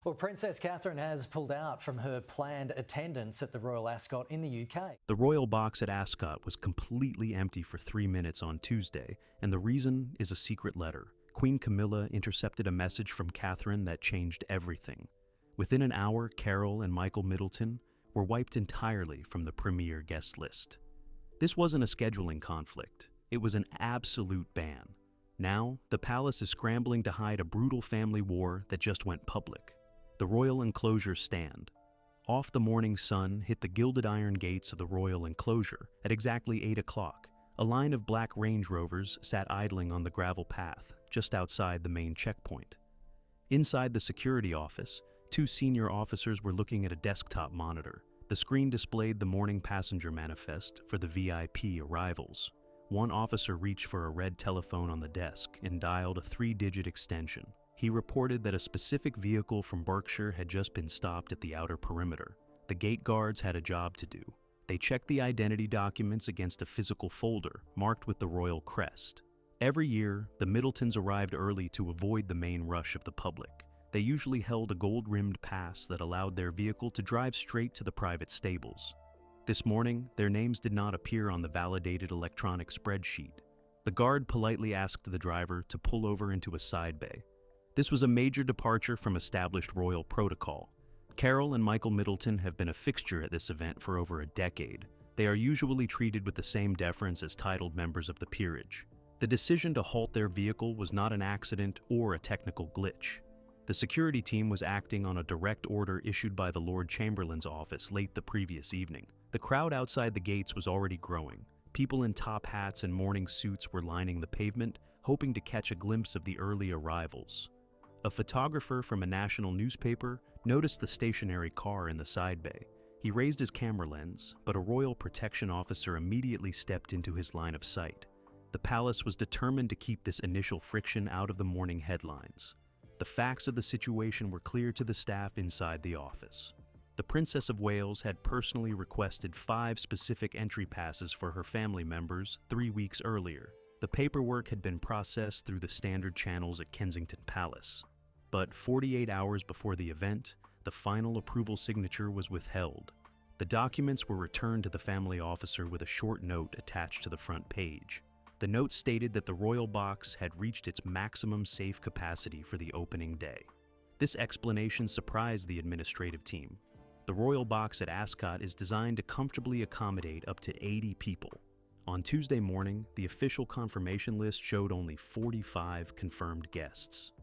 Well, Princess Catherine has pulled out from her planned attendance at the Royal Ascot in the UK. The royal box at Ascot was completely empty for 3 minutes on Tuesday, and the reason is a secret letter. Queen Camilla intercepted a message from Catherine that changed everything. Within an hour, Carol and Michael Middleton were wiped entirely from the premier guest list. This wasn't a scheduling conflict, it was an absolute ban. Now, the palace is scrambling to hide a brutal family war that just went public. The royal enclosure stand. Off the morning sun hit the gilded iron gates of the royal enclosure at exactly 8 o'clock. A line of black Range Rovers sat idling on the gravel path just outside the main checkpoint. Inside the security office, 2 senior officers were looking at a desktop monitor. The screen displayed the morning passenger manifest for the VIP arrivals. One officer reached for a red telephone on the desk and dialed a 3-digit extension. He reported that a specific vehicle from Berkshire had just been stopped at the outer perimeter. The gate guards had a job to do. They checked the identity documents against a physical folder marked with the royal crest. Every year, the Middletons arrived early to avoid the main rush of the public. They usually held a gold-rimmed pass that allowed their vehicle to drive straight to the private stables. This morning, their names did not appear on the validated electronic spreadsheet. The guard politely asked the driver to pull over into a side bay. This was a major departure from established royal protocol. Carol and Michael Middleton have been a fixture at this event for over a decade. They are usually treated with the same deference as titled members of the peerage. The decision to halt their vehicle was not an accident or a technical glitch. The security team was acting on a direct order issued by the Lord Chamberlain's office late the previous evening. The crowd outside the gates was already growing. People in top hats and morning suits were lining the pavement, hoping to catch a glimpse of the early arrivals. A photographer from a national newspaper noticed the stationary car in the side bay. He raised his camera lens, but a royal protection officer immediately stepped into his line of sight. The palace was determined to keep this initial friction out of the morning headlines. The facts of the situation were clear to the staff inside the office. The Princess of Wales had personally requested 5 specific entry passes for her family members 3 weeks earlier. The paperwork had been processed through the standard channels at Kensington Palace. But 48 hours before the event, the final approval signature was withheld. The documents were returned to the family officer with a short note attached to the front page. The note stated that the royal box had reached its maximum safe capacity for the opening day. This explanation surprised the administrative team. The royal box at Ascot is designed to comfortably accommodate up to 80 people. On Tuesday morning, the official confirmation list showed only 45 confirmed guests.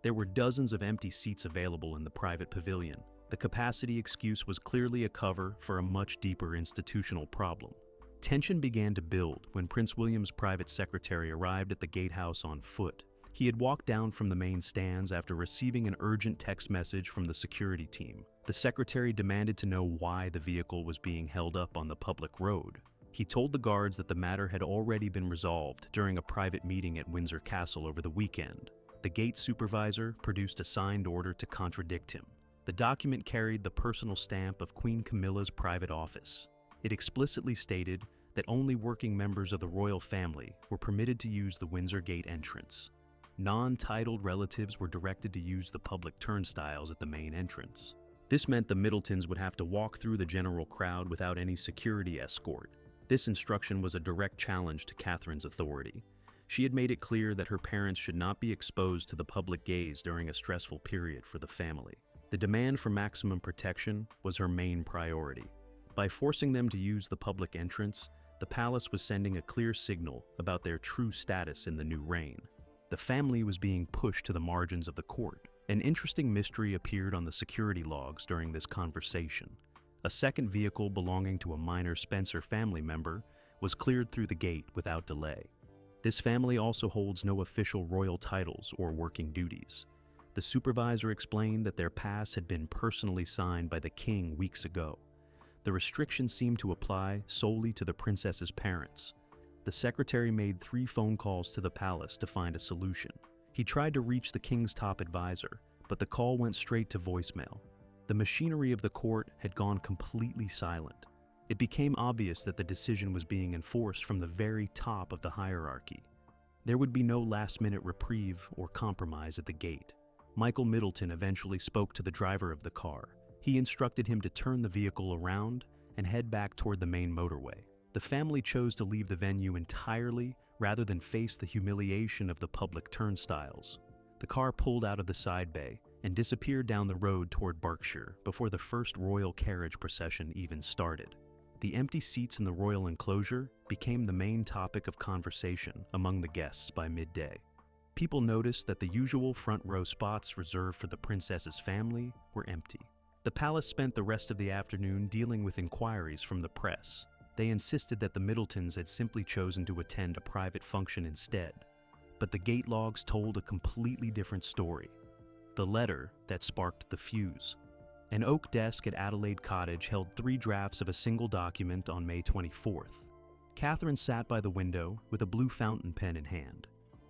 There were dozens of empty seats available in the private pavilion. The capacity excuse was clearly a cover for a much deeper institutional problem. Tension began to build when Prince William's private secretary arrived at the gatehouse on foot. He had walked down from the main stands after receiving an urgent text message from the security team. The secretary demanded to know why the vehicle was being held up on the public road. He told the guards that the matter had already been resolved during a private meeting at Windsor Castle over the weekend. The gate supervisor produced a signed order to contradict him. The document carried the personal stamp of Queen Camilla's private office. It explicitly stated that only working members of the royal family were permitted to use the Windsor Gate entrance. Non-titled relatives were directed to use the public turnstiles at the main entrance. This meant the Middletons would have to walk through the general crowd without any security escort. This instruction was a direct challenge to Catherine's authority. She had made it clear that her parents should not be exposed to the public gaze during a stressful period for the family. The demand for maximum protection was her main priority. By forcing them to use the public entrance, the palace was sending a clear signal about their true status in the new reign. The family was being pushed to the margins of the court. An interesting mystery appeared on the security logs during this conversation. A second vehicle belonging to a minor Spencer family member was cleared through the gate without delay. This family also holds no official royal titles or working duties. The supervisor explained that their pass had been personally signed by the king weeks ago. The restriction seemed to apply solely to the princess's parents. The secretary made 3 phone calls to the palace to find a solution. He tried to reach the king's top advisor, but the call went straight to voicemail. The machinery of the court had gone completely silent. It became obvious that the decision was being enforced from the very top of the hierarchy. There would be no last-minute reprieve or compromise at the gate. Michael Middleton eventually spoke to the driver of the car. He instructed him to turn the vehicle around and head back toward the main motorway. The family chose to leave the venue entirely rather than face the humiliation of the public turnstiles. The car pulled out of the side bay and disappeared down the road toward Berkshire before the first royal carriage procession even started. The empty seats in the royal enclosure became the main topic of conversation among the guests by midday. People noticed that the usual front row spots reserved for the princess's family were empty. The palace spent the rest of the afternoon dealing with inquiries from the press. They insisted that the Middletons had simply chosen to attend a private function instead. But the gate logs told a completely different story. The letter that sparked the fuse. An oak desk at Adelaide Cottage held 3 drafts of a single document on May 24th. Catherine sat by the window with a blue fountain pen in hand.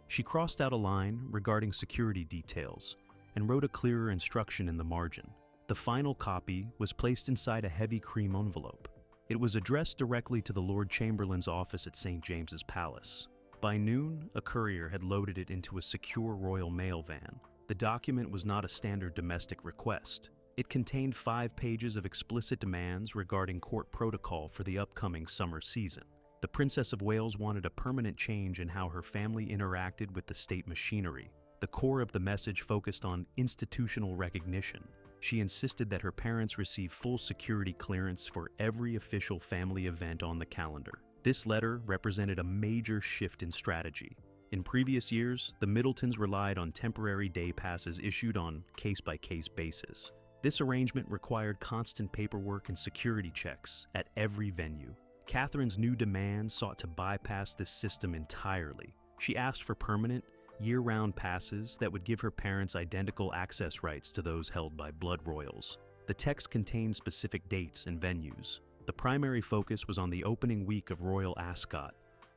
She crossed out a line regarding security details and wrote a clearer instruction in the margin. The final copy was placed inside a heavy cream envelope. It was addressed directly to the Lord Chamberlain's office at St. James's Palace. By noon, a courier had loaded it into a secure royal mail van. The document was not a standard domestic request. It contained 5 pages of explicit demands regarding court protocol for the upcoming summer season. The Princess of Wales wanted a permanent change in how her family interacted with the state machinery. The core of the message focused on institutional recognition. She insisted that her parents receive full security clearance for every official family event on the calendar. This letter represented a major shift in strategy. In previous years, the Middletons relied on temporary day passes issued on case-by-case basis. This arrangement required constant paperwork and security checks at every venue. Catherine's new demand sought to bypass this system entirely. She asked for permanent, year-round passes that would give her parents identical access rights to those held by blood royals. The text contained specific dates and venues. The primary focus was on the opening week of Royal Ascot.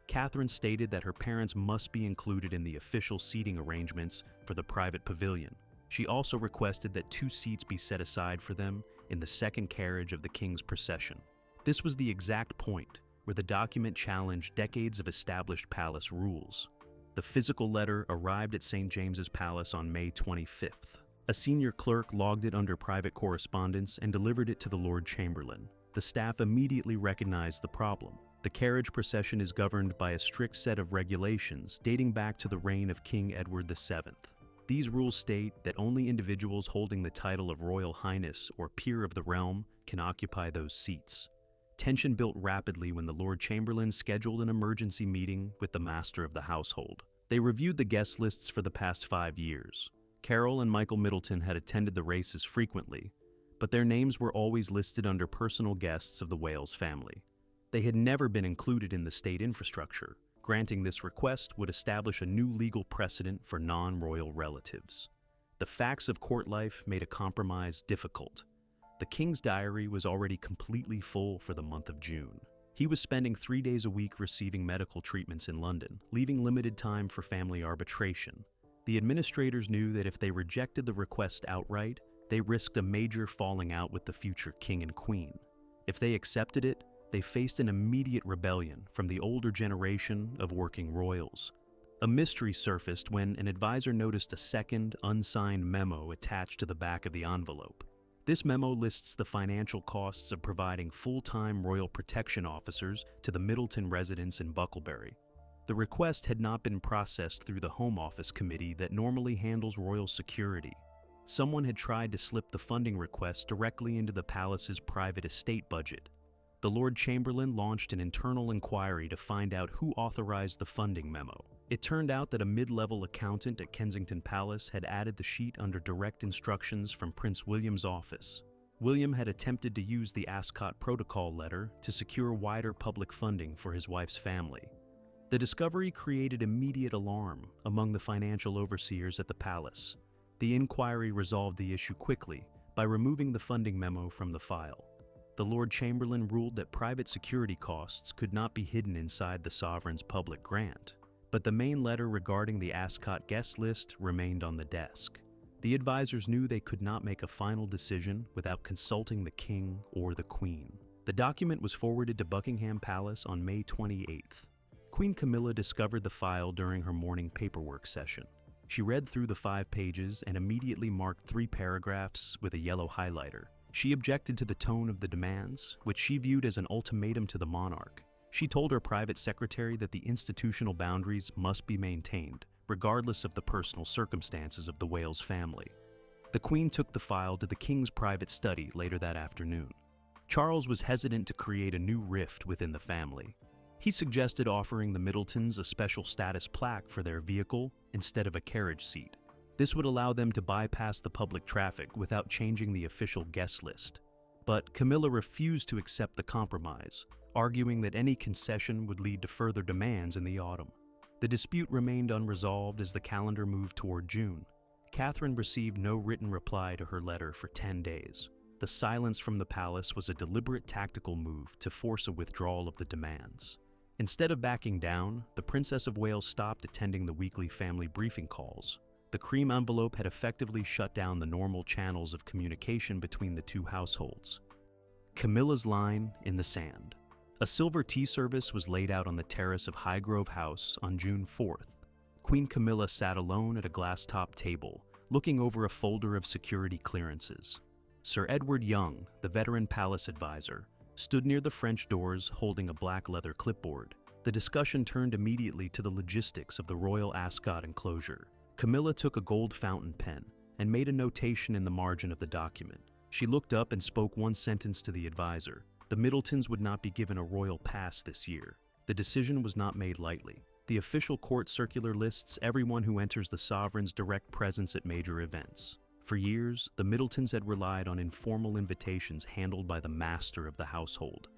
Catherine stated that her parents must be included in the official seating arrangements for the private pavilion. She also requested that 2 seats be set aside for them in the second carriage of the king's procession. This was the exact point where the document challenged decades of established palace rules. The physical letter arrived at St. James's Palace on May 25th. A senior clerk logged it under private correspondence and delivered it to the Lord Chamberlain. The staff immediately recognized the problem. The carriage procession is governed by a strict set of regulations dating back to the reign of King Edward VII. These rules state that only individuals holding the title of Royal Highness or Peer of the Realm can occupy those seats. Tension built rapidly when the Lord Chamberlain scheduled an emergency meeting with the master of the household. They reviewed the guest lists for the past 5 years. Carol and Michael Middleton had attended the races frequently, but their names were always listed under personal guests of the Wales family. They had never been included in the state infrastructure. Granting this request would establish a new legal precedent for non-royal relatives. The facts of court life made a compromise difficult. The king's diary was already completely full for the month of June. He was spending 3 days a week receiving medical treatments in London, leaving limited time for family arbitration. The administrators knew that if they rejected the request outright, they risked a major falling out with the future king and queen. If they accepted it, they faced an immediate rebellion from the older generation of working royals. A mystery surfaced when an advisor noticed a second, unsigned memo attached to the back of the envelope. This memo lists the financial costs of providing full-time royal protection officers to the Middleton residence in Bucklebury. The request had not been processed through the Home Office committee that normally handles royal security. Someone had tried to slip the funding request directly into the palace's private estate budget. The Lord Chamberlain launched an internal inquiry to find out who authorized the funding memo. It turned out that a mid-level accountant at Kensington Palace had added the sheet under direct instructions from Prince William's office. William had attempted to use the Ascot Protocol letter to secure wider public funding for his wife's family. The discovery created immediate alarm among the financial overseers at the palace. The inquiry resolved the issue quickly by removing the funding memo from the file. The Lord Chamberlain ruled that private security costs could not be hidden inside the sovereign's public grant. But the main letter regarding the Ascot guest list remained on the desk. The advisors knew they could not make a final decision without consulting the king or the queen. The document was forwarded to Buckingham Palace on May 28th. Queen Camilla discovered the file during her morning paperwork session. She read through the 5 pages and immediately marked 3 paragraphs with a yellow highlighter. She objected to the tone of the demands, which she viewed as an ultimatum to the monarch. She told her private secretary that the institutional boundaries must be maintained, regardless of the personal circumstances of the Wales family. The Queen took the file to the King's private study later that afternoon. Charles was hesitant to create a new rift within the family. He suggested offering the Middletons a special status plaque for their vehicle instead of a carriage seat. This would allow them to bypass the public traffic without changing the official guest list. But Camilla refused to accept the compromise, arguing that any concession would lead to further demands in the autumn. The dispute remained unresolved as the calendar moved toward June. Catherine received no written reply to her letter for 10 days. The silence from the palace was a deliberate tactical move to force a withdrawal of the demands. Instead of backing down, the Princess of Wales stopped attending the weekly family briefing calls. The cream envelope had effectively shut down the normal channels of communication between the two households. Camilla's line in the sand. A silver tea service was laid out on the terrace of Highgrove House on June 4th. Queen Camilla sat alone at a glass-top table, looking over a folder of security clearances. Sir Edward Young, the veteran palace advisor, stood near the French doors holding a black leather clipboard. The discussion turned immediately to the logistics of the Royal Ascot enclosure. Camilla took a gold fountain pen and made a notation in the margin of the document. She looked up and spoke one sentence to the advisor. The Middletons would not be given a royal pass this year. The decision was not made lightly. The official court circular lists everyone who enters the sovereign's direct presence at major events. For years, the Middletons had relied on informal invitations handled by the master of the household.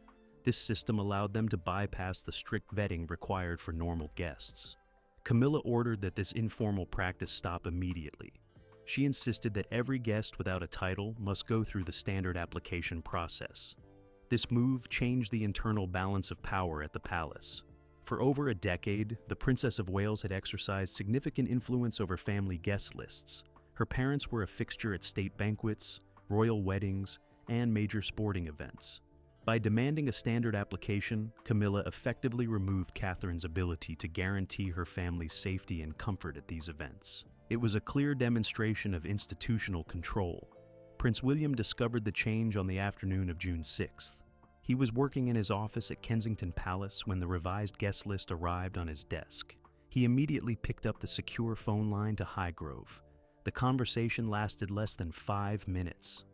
This system allowed them to bypass the strict vetting required for normal guests. Camilla ordered that this informal practice stop immediately. She insisted that every guest without a title must go through the standard application process. This move changed the internal balance of power at the palace. For over a decade, the Princess of Wales had exercised significant influence over family guest lists. Her parents were a fixture at state banquets, royal weddings, and major sporting events. By demanding a standard application, Camilla effectively removed Catherine's ability to guarantee her family's safety and comfort at these events. It was a clear demonstration of institutional control. Prince William discovered the change on the afternoon of June 6th. He was working in his office at Kensington Palace when the revised guest list arrived on his desk. He immediately picked up the secure phone line to Highgrove. The conversation lasted less than 5 minutes.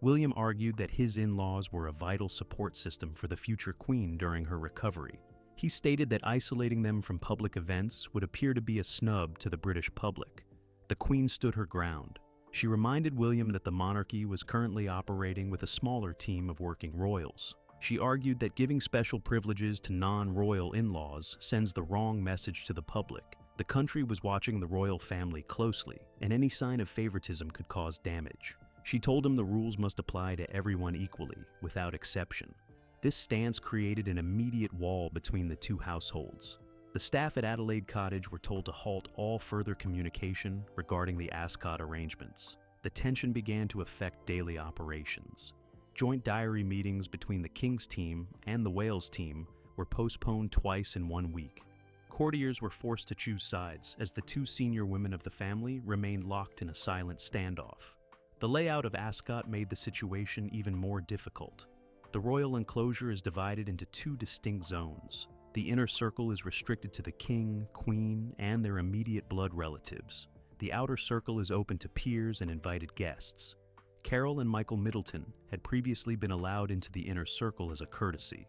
William argued that his in-laws were a vital support system for the future queen during her recovery. He stated that isolating them from public events would appear to be a snub to the British public. The queen stood her ground. She reminded William that the monarchy was currently operating with a smaller team of working royals. She argued that giving special privileges to non-royal in-laws sends the wrong message to the public. The country was watching the royal family closely, and any sign of favoritism could cause damage. She told him the rules must apply to everyone equally, without exception. This stance created an immediate wall between the two households. The staff at Adelaide Cottage were told to halt all further communication regarding the Ascot arrangements. The tension began to affect daily operations. Joint diary meetings between the King's team and the Wales team were postponed twice in 1 week. Courtiers were forced to choose sides as the 2 senior women of the family remained locked in a silent standoff. The layout of Ascot made the situation even more difficult. The royal enclosure is divided into 2 distinct zones. The inner circle is restricted to the king, queen, and their immediate blood relatives. The outer circle is open to peers and invited guests. Carol and Michael Middleton had previously been allowed into the inner circle as a courtesy.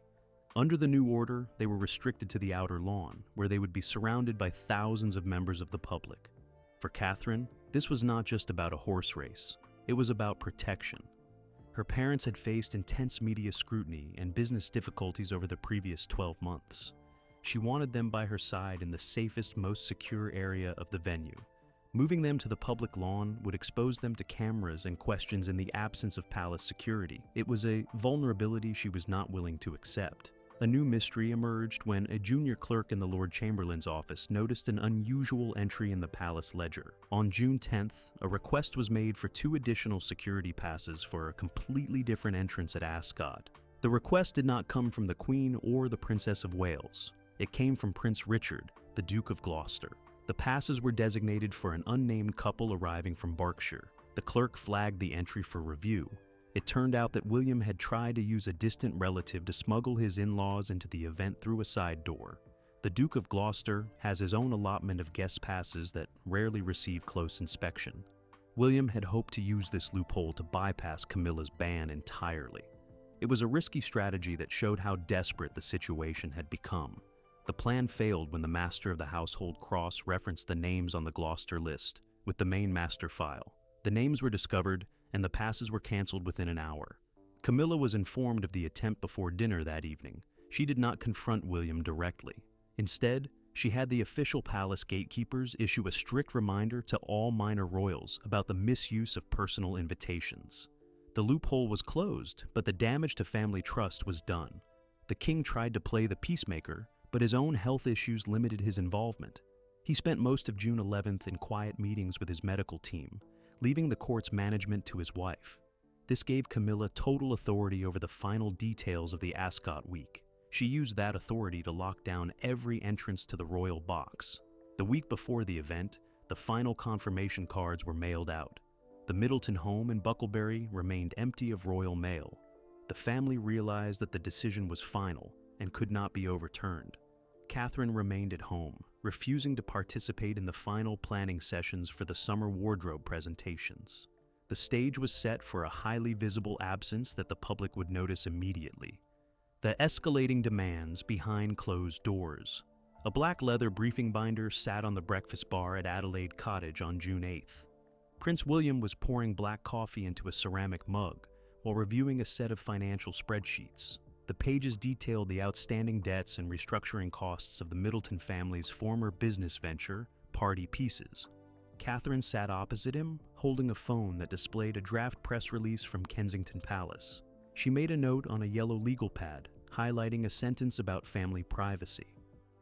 Under the new order, they were restricted to the outer lawn, where they would be surrounded by thousands of members of the public. For Catherine, this was not just about a horse race. It was about protection. Her parents had faced intense media scrutiny and business difficulties over the previous 12 months. She wanted them by her side in the safest, most secure area of the venue. Moving them to the public lawn would expose them to cameras and questions in the absence of palace security. It was a vulnerability she was not willing to accept. A new mystery emerged when a junior clerk in the Lord Chamberlain's office noticed an unusual entry in the palace ledger. On June 10th, a request was made for 2 additional security passes for a completely different entrance at Ascot. The request did not come from the Queen or the Princess of Wales. It came from Prince Richard, the Duke of Gloucester. The passes were designated for an unnamed couple arriving from Berkshire. The clerk flagged the entry for review. It turned out that William had tried to use a distant relative to smuggle his in-laws into the event through a side door. The Duke of Gloucester has his own allotment of guest passes that rarely receive close inspection. William had hoped to use this loophole to bypass Camilla's ban entirely. It was a risky strategy that showed how desperate the situation had become. The plan failed when the Master of the Household Cross referenced the names on the Gloucester list with the main master file. The names were discovered, and the passes were cancelled within an hour. Camilla was informed of the attempt before dinner that evening. She did not confront William directly. Instead, she had the official palace gatekeepers issue a strict reminder to all minor royals about the misuse of personal invitations. The loophole was closed, but the damage to family trust was done. The king tried to play the peacemaker, but his own health issues limited his involvement. He spent most of June 11th in quiet meetings with his medical team, leaving the court's management to his wife. This gave Camilla total authority over the final details of the Ascot week. She used that authority to lock down every entrance to the royal box. The week before the event, the final confirmation cards were mailed out. The Middleton home in Bucklebury remained empty of royal mail. The family realized that the decision was final and could not be overturned. Catherine remained at home, refusing to participate in the final planning sessions for the summer wardrobe presentations. The stage was set for a highly visible absence that the public would notice immediately. The escalating demands behind closed doors. A black leather briefing binder sat on the breakfast bar at Adelaide Cottage on June 8th. Prince William was pouring black coffee into a ceramic mug while reviewing a set of financial spreadsheets. The pages detailed the outstanding debts and restructuring costs of the Middleton family's former business venture, Party Pieces. Catherine sat opposite him, holding a phone that displayed a draft press release from Kensington Palace. She made a note on a yellow legal pad, highlighting a sentence about family privacy.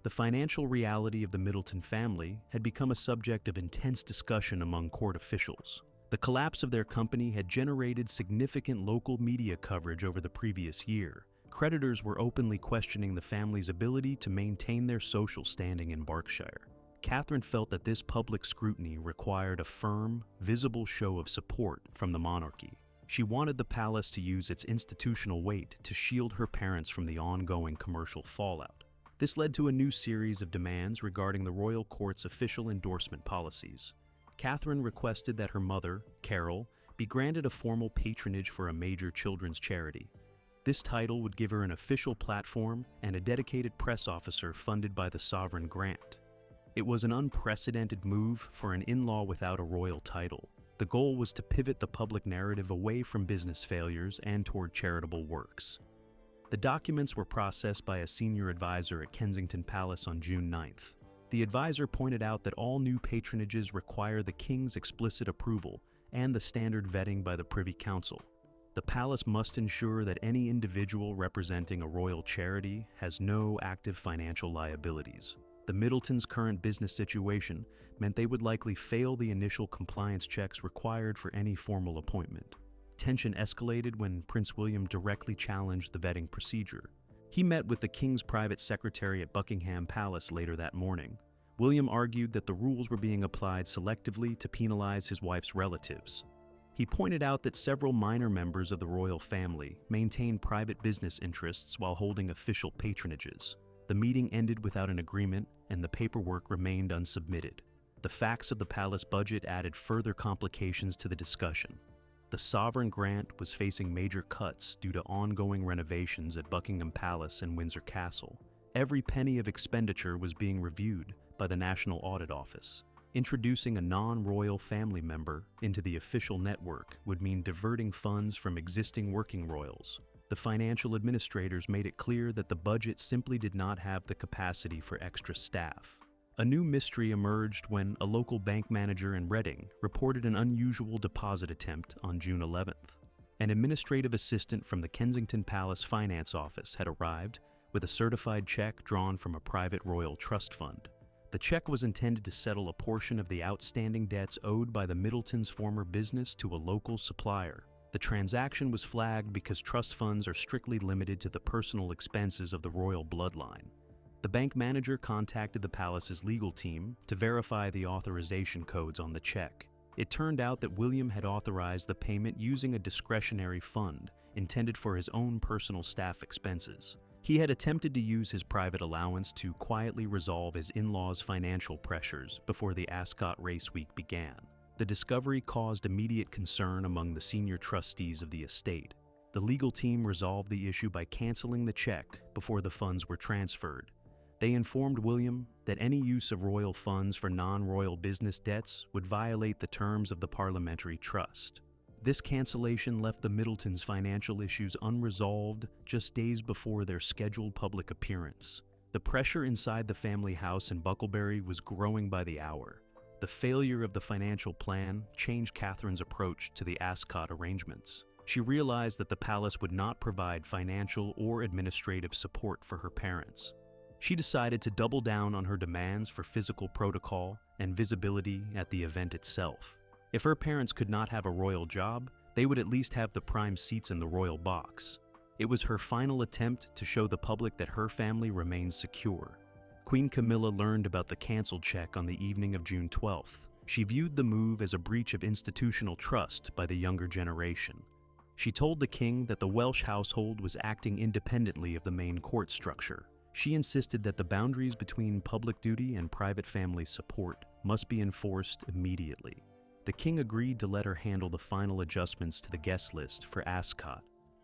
The financial reality of the Middleton family had become a subject of intense discussion among court officials. The collapse of their company had generated significant local media coverage over the previous year. Creditors were openly questioning the family's ability to maintain their social standing in Berkshire. Catherine felt that this public scrutiny required a firm, visible show of support from the monarchy. She wanted the palace to use its institutional weight to shield her parents from the ongoing commercial fallout. This led to a new series of demands regarding the royal court's official endorsement policies. Catherine requested that her mother, Carol, be granted a formal patronage for a major children's charity. This title would give her an official platform and a dedicated press officer funded by the sovereign grant. It was an unprecedented move for an in-law without a royal title. The goal was to pivot the public narrative away from business failures and toward charitable works. The documents were processed by a senior advisor at Kensington Palace on June 9th. The advisor pointed out that all new patronages require the king's explicit approval and the standard vetting by the Privy Council. The palace must ensure that any individual representing a royal charity has no active financial liabilities. The Middletons' current business situation meant they would likely fail the initial compliance checks required for any formal appointment. Tension escalated when Prince William directly challenged the vetting procedure. He met with the King's private secretary at Buckingham Palace later that morning. William argued that the rules were being applied selectively to penalize his wife's relatives. He pointed out that several minor members of the royal family maintained private business interests while holding official patronages. The meeting ended without an agreement, and the paperwork remained unsubmitted. The facts of the palace budget added further complications to the discussion. The sovereign grant was facing major cuts due to ongoing renovations at Buckingham Palace and Windsor Castle. Every penny of expenditure was being reviewed by the National Audit Office. Introducing a non-royal family member into the official network would mean diverting funds from existing working royals. The financial administrators made it clear that the budget simply did not have the capacity for extra staff. A new mystery emerged when a local bank manager in Reading reported an unusual deposit attempt on June 11th. An administrative assistant from the Kensington Palace Finance Office had arrived with a certified check drawn from a private royal trust fund. The check was intended to settle a portion of the outstanding debts owed by the Middletons' former business to a local supplier. The transaction was flagged because trust funds are strictly limited to the personal expenses of the royal bloodline. The bank manager contacted the palace's legal team to verify the authorization codes on the check. It turned out that William had authorized the payment using a discretionary fund intended for his own personal staff expenses. He had attempted to use his private allowance to quietly resolve his in-laws' financial pressures before the Ascot race week began. The discovery caused immediate concern among the senior trustees of the estate. The legal team resolved the issue by canceling the check before the funds were transferred. They informed William that any use of royal funds for non-royal business debts would violate the terms of the parliamentary trust. This cancellation left the Middletons' financial issues unresolved just days before their scheduled public appearance. The pressure inside the family house in Bucklebury was growing by the hour. The failure of the financial plan changed Catherine's approach to the Ascot arrangements. She realized that the palace would not provide financial or administrative support for her parents. She decided to double down on her demands for physical protocol and visibility at the event itself. If her parents could not have a royal job, they would at least have the prime seats in the royal box. It was her final attempt to show the public that her family remains secure. Queen Camilla learned about the canceled check on the evening of June 12th. She viewed the move as a breach of institutional trust by the younger generation. She told the king that the Welsh household was acting independently of the main court structure. She insisted that the boundaries between public duty and private family support must be enforced immediately. The king agreed to let her handle the final adjustments to the guest list for Ascot.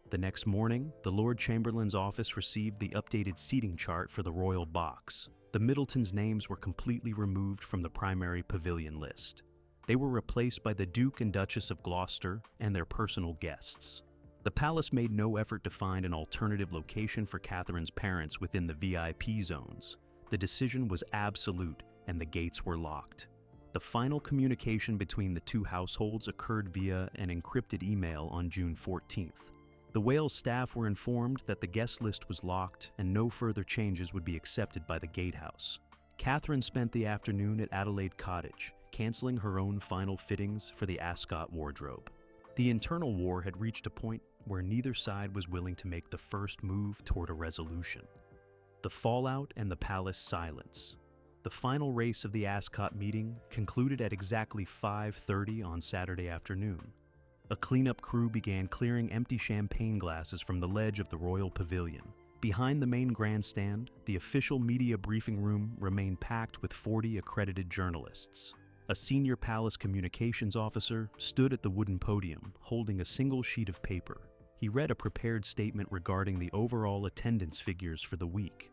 The next morning, the Lord Chamberlain's office received the updated seating chart for the royal box. The Middletons' names were completely removed from the primary pavilion list. They were replaced by the Duke and Duchess of Gloucester and their personal guests. The palace made no effort to find an alternative location for Catherine's parents within the VIP zones. The decision was absolute, and the gates were locked. The final communication between the two households occurred via an encrypted email on June 14th. The Wales staff were informed that the guest list was locked and no further changes would be accepted by the gatehouse. Catherine spent the afternoon at Adelaide Cottage, canceling her own final fittings for the Ascot wardrobe. The internal war had reached a point where neither side was willing to make the first move toward a resolution. The fallout and the palace silence. The final race of the Ascot meeting concluded at exactly 5:30 on Saturday afternoon. A cleanup crew began clearing empty champagne glasses from the ledge of the Royal Pavilion. Behind the main grandstand, the official media briefing room remained packed with 40 accredited journalists. A senior palace communications officer stood at the wooden podium, holding a single sheet of paper. He read a prepared statement regarding the overall attendance figures for the week.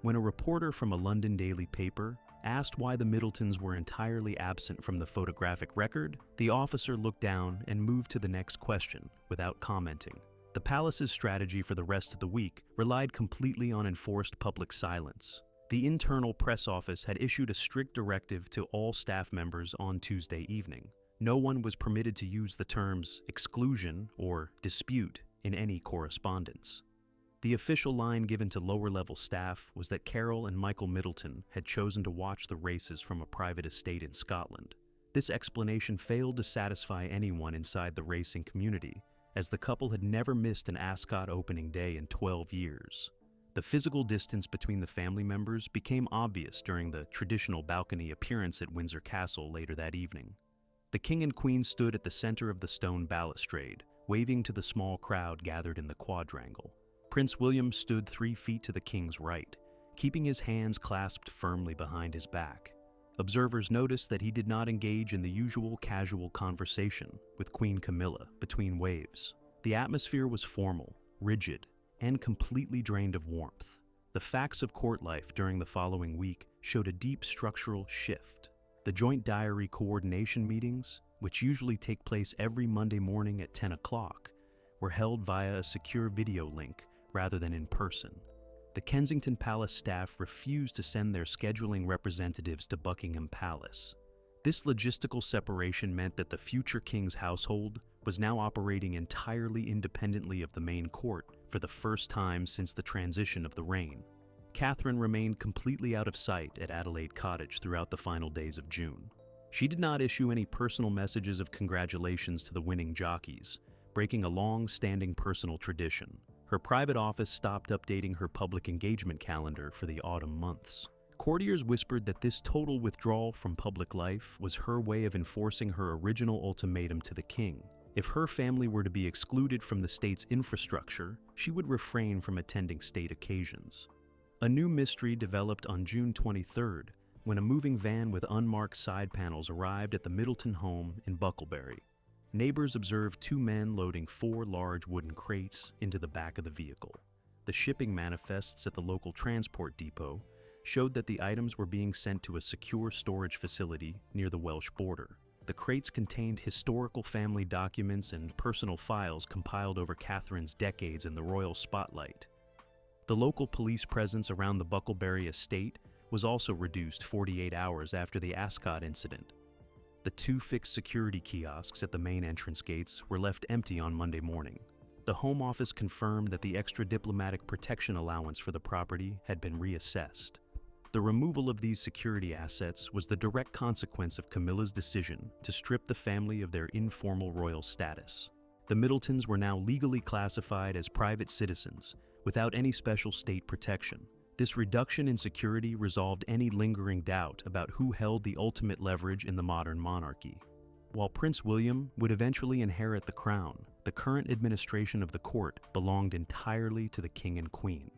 When a reporter from a London daily paper asked why the Middletons were entirely absent from the photographic record, the officer looked down and moved to the next question without commenting. The palace's strategy for the rest of the week relied completely on enforced public silence. The internal press office had issued a strict directive to all staff members on Tuesday evening. No one was permitted to use the terms exclusion or dispute in any correspondence. The official line given to lower-level staff was that Carol and Michael Middleton had chosen to watch the races from a private estate in Scotland. This explanation failed to satisfy anyone inside the racing community, as the couple had never missed an Ascot opening day in 12 years. The physical distance between the family members became obvious during the traditional balcony appearance at Windsor Castle later that evening. The king and queen stood at the center of the stone balustrade, waving to the small crowd gathered in the quadrangle. Prince William stood 3 feet to the king's right, keeping his hands clasped firmly behind his back. Observers noticed that he did not engage in the usual casual conversation with Queen Camilla between waves. The atmosphere was formal, rigid, and completely drained of warmth. The facts of court life during the following week showed a deep structural shift. The joint diary coordination meetings, which usually take place every Monday morning at 10 o'clock, were held via a secure video link rather than in person. The Kensington Palace staff refused to send their scheduling representatives to Buckingham Palace. This logistical separation meant that the future king's household was now operating entirely independently of the main court for the first time since the transition of the reign. Catherine remained completely out of sight at Adelaide Cottage throughout the final days of June. She did not issue any personal messages of congratulations to the winning jockeys, breaking a long-standing personal tradition. Her private office stopped updating her public engagement calendar for the autumn months. Courtiers whispered that this total withdrawal from public life was her way of enforcing her original ultimatum to the king. If her family were to be excluded from the state's infrastructure, she would refrain from attending state occasions. A new mystery developed on June 23rd when a moving van with unmarked side panels arrived at the Middleton home in Bucklebury. Neighbors observed two men loading 4 large wooden crates into the back of the vehicle. The shipping manifests at the local transport depot showed that the items were being sent to a secure storage facility near the Welsh border. The crates contained historical family documents and personal files compiled over Catherine's decades in the royal spotlight. The local police presence around the Bucklebury estate was also reduced 48 hours after the Ascot incident. The 2 fixed security kiosks at the main entrance gates were left empty on Monday morning. The Home Office confirmed that the extra diplomatic protection allowance for the property had been reassessed. The removal of these security assets was the direct consequence of Camilla's decision to strip the family of their informal royal status. The Middletons were now legally classified as private citizens, without any special state protection. This reduction in security resolved any lingering doubt about who held the ultimate leverage in the modern monarchy. While Prince William would eventually inherit the crown, the current administration of the court belonged entirely to the king and queen.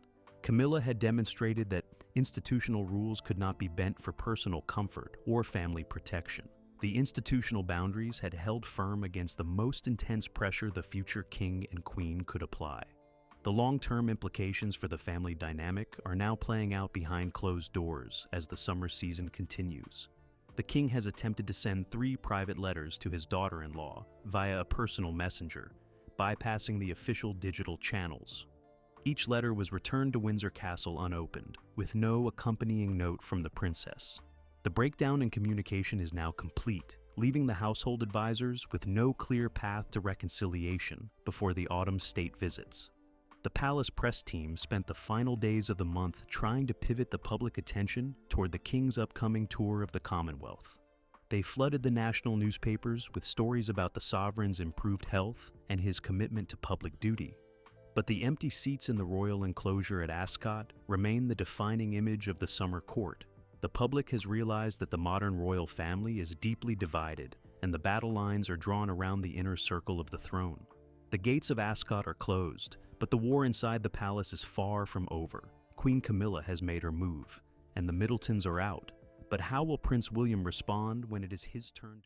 Camilla had demonstrated that institutional rules could not be bent for personal comfort or family protection. The institutional boundaries had held firm against the most intense pressure the future king and queen could apply. The long-term implications for the family dynamic are now playing out behind closed doors as the summer season continues. The king has attempted to send 3 private letters to his daughter-in-law via a personal messenger, bypassing the official digital channels. Each letter was returned to Windsor Castle unopened, with no accompanying note from the princess. The breakdown in communication is now complete, leaving the household advisors with no clear path to reconciliation before the autumn state visits. The palace press team spent the final days of the month trying to pivot the public attention toward the king's upcoming tour of the Commonwealth. They flooded the national newspapers with stories about the sovereign's improved health and his commitment to public duty. But the empty seats in the royal enclosure at Ascot remain the defining image of the summer court. The public has realized that the modern royal family is deeply divided, and the battle lines are drawn around the inner circle of the throne. The gates of Ascot are closed, but the war inside the palace is far from over. Queen Camilla has made her move, and the Middletons are out. But how will Prince William respond when it is his turn to